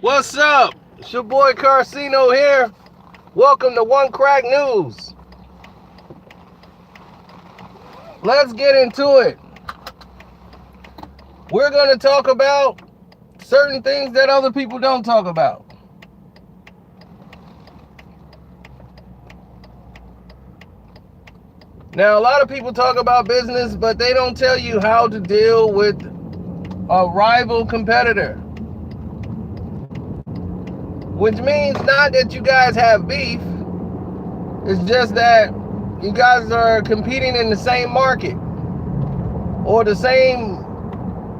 What's up? It's your boy Karceno here. Welcome to Onecraknews. Let's get into it. We're going to talk about certain things that other people don't talk about. Now, a lot of people talk about business, but they don't tell you how to deal with a rival competitor. Which means not that you guys have beef. It's just that you guys are competing in the same market or the same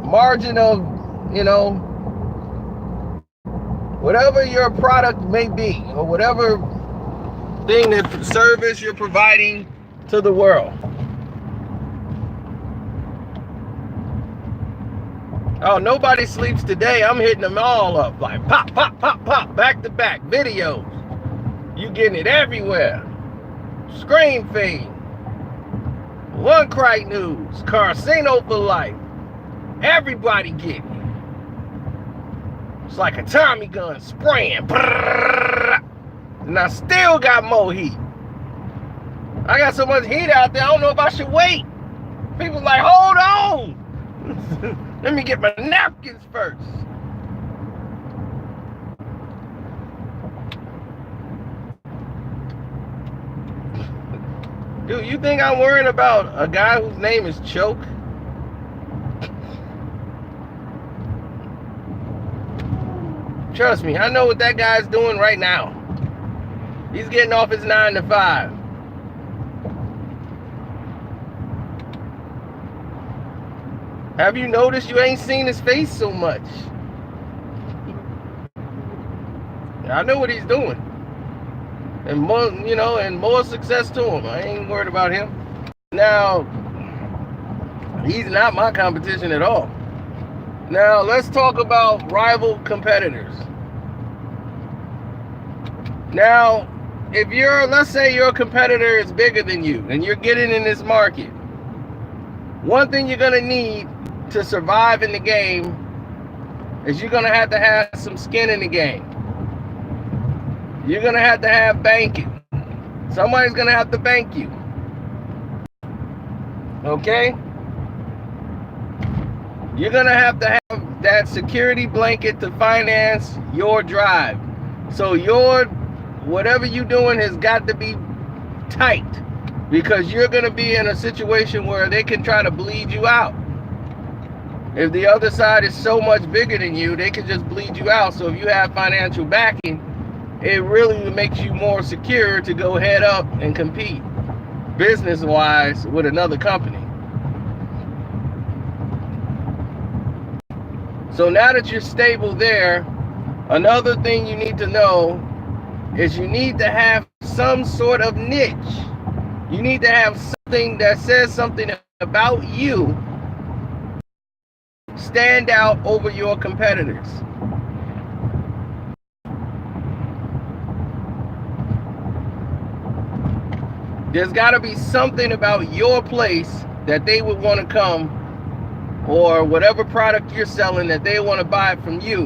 margin of, whatever your product may be or whatever thing that service you're providing to the world. Oh, nobody sleeps today. I'm hitting them all up like pop, pop, pop, pop, back to back videos. You getting it everywhere. Screen fade. Onecraknews. Karceno for life. Everybody get it. It's like a Tommy gun spraying. And I still got more heat. I got so much heat out there, I don't know if I should wait. People like, hold on. Let me get my napkins first. Dude, you think I'm worrying about a guy whose name is Choke? Trust me, I know what that guy's doing right now. He's getting off his 9 to 5. Have you noticed you ain't seen his face so much? I know what he's doing. And more, and more success to him. I ain't worried about him. Now, he's not my competition at all. Now, let's talk about rival competitors. Now, if let's say your competitor is bigger than you and you're getting in this market, one thing you're gonna need to survive in the game is you're gonna have to have some skin in the game. You're gonna have to have banking. Somebody's gonna have to bank you. Okay? You're gonna have to have that security blanket to finance your drive. So whatever you're doing has got to be tight, because you're gonna be in a situation where they can try to bleed you out. If the other side is so much bigger than you, they can just bleed you out. So if you have financial backing, it really makes you more secure to go head up and compete business-wise with another company. So now that you're stable there, another thing you need to know is you need to have some sort of niche. You need to have something that says something about you stand out over your competitors. There's got to be something about your place that they would want to come, or whatever product you're selling that they want to buy from you,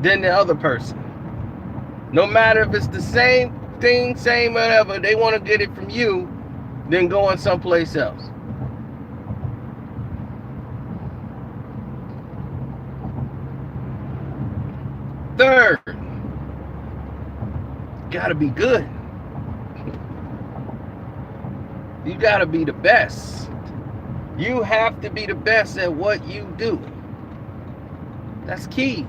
than the other person. No matter if it's the same thing, same whatever, they want to get it from you, then going someplace else. Third, gotta be good. You gotta be the best. You have to be the best at what you do. That's key.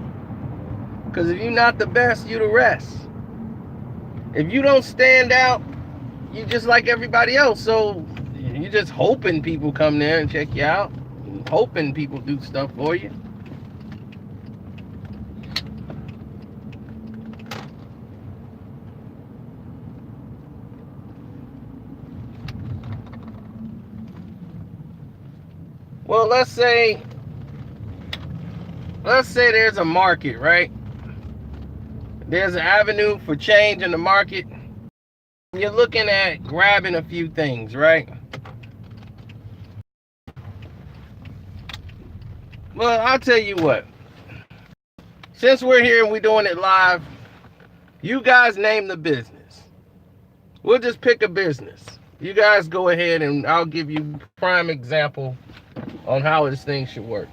Because if you're not the best, you're the rest. If you don't stand out, you just like everybody else. So you're just hoping people come there and check you out, hoping people do stuff for you. Well, let's say there's a market, right? There's an avenue for change in the market. You're looking at grabbing a few things, right? Well, I'll tell you what. since we're here and we're doing it live, you guys name the business. We'll just pick a business. You guys go ahead and I'll give you prime example on how this thing should work.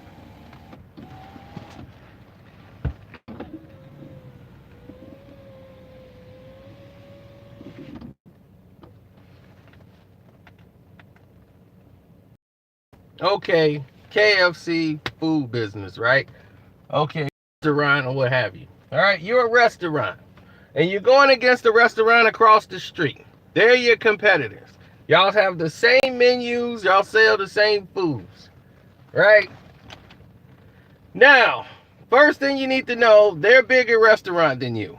Okay, KFC food business, right? Okay, restaurant or what have you. All right, you're a restaurant and you're going against a restaurant across the street. They're your competitors. Y'all have the same menus, y'all sell the same foods, right? Now, first thing you need to know, they're a bigger restaurant than you.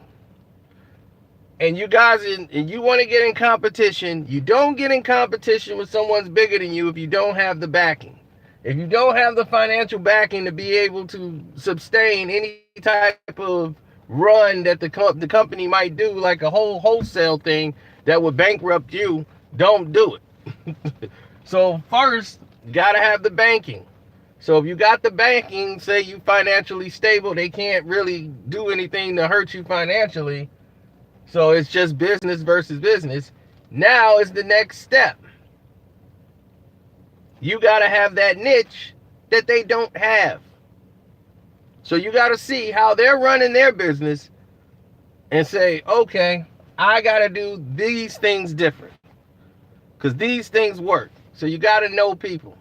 And you guys, and you want to get in competition, you don't get in competition with someone's bigger than you if you don't have the backing. If you don't have the financial backing to be able to sustain any type of run that the company might do, like a whole wholesale thing that would bankrupt you, don't do it. So first, you got to have the banking. So if you got the banking, say you financially stable, they can't really do anything to hurt you financially. So it's just business versus business. Now is the next step. You got to have that niche that they don't have. So you got to see how they're running their business and say, okay, I got to do these things different because these things work. So you got to know people.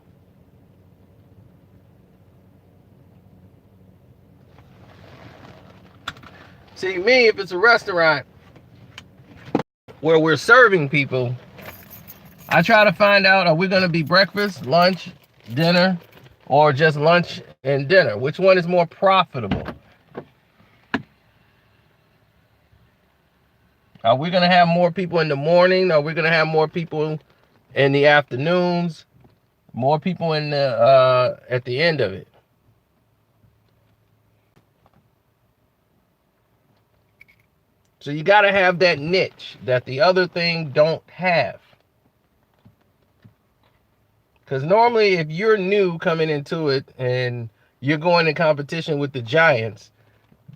See, me, if it's a restaurant where we're serving people, I try to find out, are we going to be breakfast, lunch, dinner, or just lunch and dinner? Which one is more profitable? Are we going to have more people in the morning? Are we going to have more people in the afternoons? More people in the at the end of it? So you got to have that niche that the other thing don't have. Because normally if you're new coming into it and you're going in competition with the giants,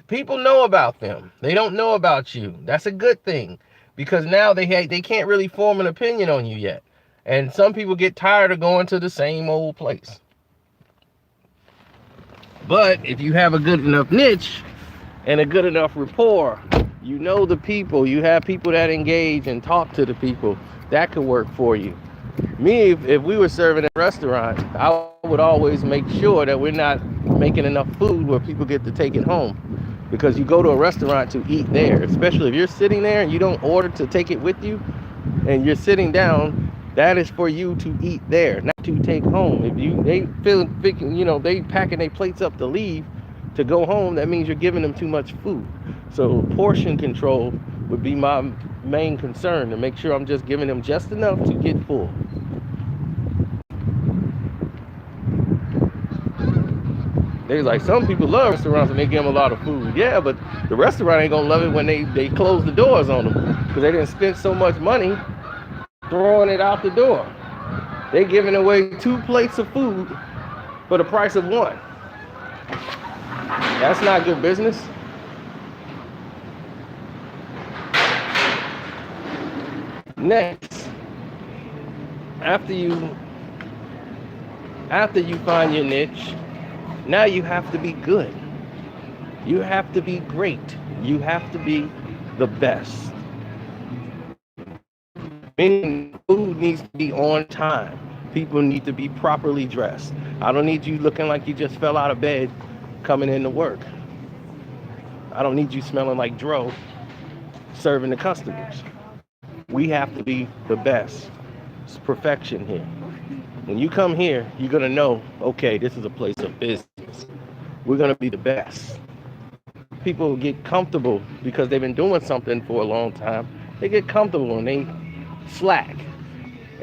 people know about them. They don't know about you. That's a good thing because now they can't really form an opinion on you yet. And some people get tired of going to the same old place. But if you have a good enough niche and a good enough rapport, you know the people, you have people that engage and talk to the people, that could work for you. Me, if we were serving at a restaurant, I would always make sure that we're not making enough food where people get to take it home. Because you go to a restaurant to eat there, especially if you're sitting there and you don't order to take it with you and you're sitting down, that is for you to eat there, not to take home. If they packing their plates up to leave to go home, that means you're giving them too much food. So portion control would be my main concern, to make sure I'm just giving them just enough to get full. They're like, some people love restaurants and they give them a lot of food. Yeah, but the restaurant ain't gonna love it when they close the doors on them because they didn't spend so much money throwing it out the door. They giving away 2 plates of food for the price of 1. That's not good business. Next, after you find your niche, now you have to be good. You have to be great. You have to be the best. Meaning food needs to be on time. People need to be properly dressed. I don't need you looking like you just fell out of bed coming into work. I don't need you smelling like Dro serving the customers. We have to be the best. It's perfection here. When you come here, you're going to know, okay, this is a place of business. We're going to be the best. People get comfortable because they've been doing something for a long time. They get comfortable and they slack.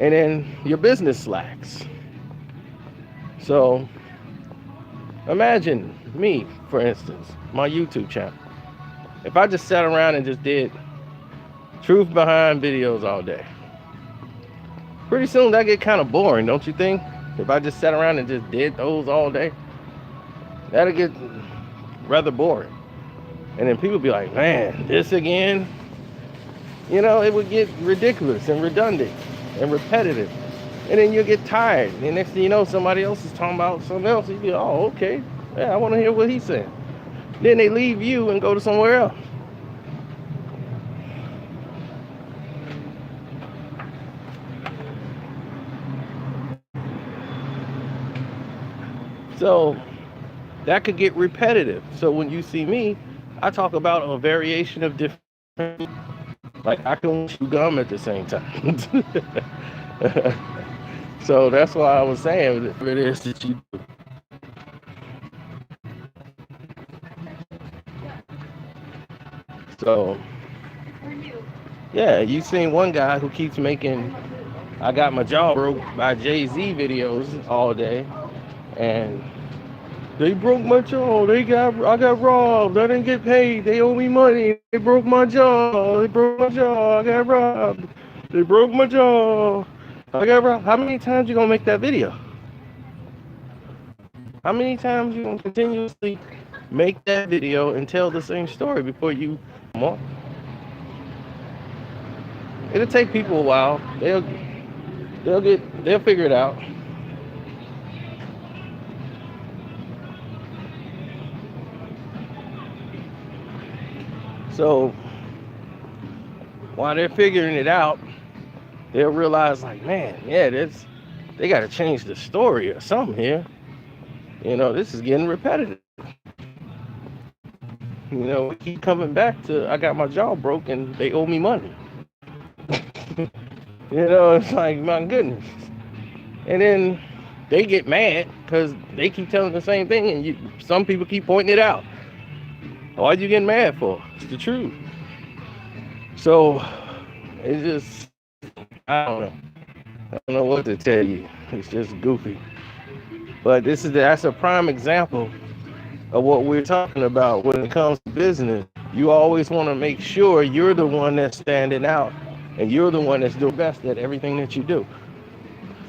And then your business slacks. So imagine me, for instance, my YouTube channel. If I just sat around and just did truth behind videos all day, pretty soon that get kind of boring, don't you think? If I just sat around and just did those all day, that'll get rather boring. And then people be like, man, this again. You know, it would get ridiculous and redundant and repetitive. And then you'll get tired. And next thing you know, somebody else is talking about something else. You be, oh, okay. Yeah, I want to hear what he's saying. Then they leave you and go to somewhere else. So that could get repetitive. So when you see me, I talk about a variation of different, like I can chew gum at the same time. So that's why I was saying what it is that you do. So yeah, you seen one guy who keeps making I got my jaw broke by Jay-Z videos all day, and they broke my jaw. I got robbed. I didn't get paid. They owe me money. They broke my jaw. They broke my jaw. I got robbed. They broke my jaw. I got robbed. How many times you gonna make that video? How many times you gonna continuously make that video and tell the same story before you more? It'll take people a while. They'll figure it out. So while they're figuring it out, they'll realize, like, man, yeah, they got to change the story or something here. You know, this is getting repetitive. You know, we keep coming back to I got my jaw broke and they owe me money. You know, it's like, my goodness. And then they get mad because they keep telling the same thing, and some people keep pointing it out. Why are you getting mad for? It's the truth. So it's just, I don't know. I don't know what to tell you. It's just goofy. But that's a prime example of what we're talking about when it comes to business. You always want to make sure you're the one that's standing out and you're the one that's doing best at everything that you do.